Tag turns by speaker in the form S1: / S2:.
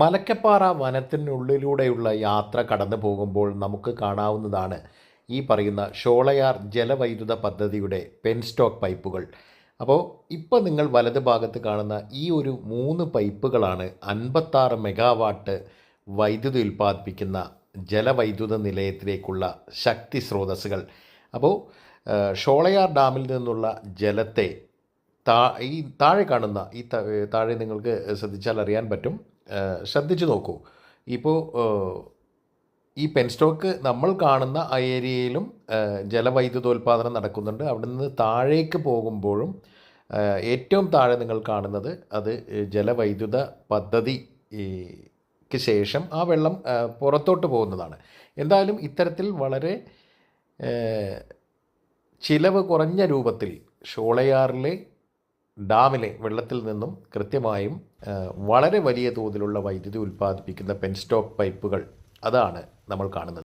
S1: മലക്കപ്പാറ വനത്തിനുള്ളിലൂടെയുള്ള യാത്ര കടന്നു പോകുമ്പോൾ നമുക്ക് കാണാവുന്നതാണ് ഈ പറയുന്ന ഷോളയാർ ജലവൈദ്യുത പദ്ധതിയുടെ പെൻസ്റ്റോക്ക് പൈപ്പുകൾ. അപ്പോൾ ഇപ്പോൾ നിങ്ങൾ വലത് ഭാഗത്ത് കാണുന്ന ഈ ഒരു 3 പൈപ്പുകളാണ് 56 മെഗാവാട്ട് വൈദ്യുതി ഉൽപ്പാദിപ്പിക്കുന്ന ജലവൈദ്യുത നിലയത്തിലേക്കുള്ള ശക്തി സ്രോതസ്സുകൾ. അപ്പോൾ ഷോളയാർ ഡാമിൽ നിന്നുള്ള ജലത്തെ ഈ താഴെ കാണുന്ന താഴെ നിങ്ങൾക്ക് ശ്രദ്ധിച്ചാൽ അറിയാൻ പറ്റും. ശ്രദ്ധിച്ചു നോക്കൂ. ഇപ്പോൾ ഈ പെൻസ്റ്റോക്ക് നമ്മൾ കാണുന്ന ആ ഏരിയയിലും ജലവൈദ്യുതോൽപാദനം നടക്കുന്നുണ്ട്. അവിടെ നിന്ന് താഴേക്ക് പോകുമ്പോഴും ഏറ്റവും താഴെ നിങ്ങൾ കാണുന്നത് അത് ജലവൈദ്യുത പദ്ധതിക്ക് ശേഷം ആ വെള്ളം പുറത്തോട്ട് പോകുന്നതാണ്. എന്തായാലും ഇത്തരത്തിൽ വളരെ ചിലവ് കുറഞ്ഞ രൂപത്തിൽ ഷോളയാറിലെ ഡാമിലെ വെള്ളത്തിൽ നിന്നും കൃത്യമായും വളരെ വലിയ തോതിലുള്ള വൈദ്യുതി ഉൽപ്പാദിപ്പിക്കുന്ന പെൻസ്റ്റോക്ക് പൈപ്പുകൾ, അതാണ് നമ്മൾ കാണുന്നത്.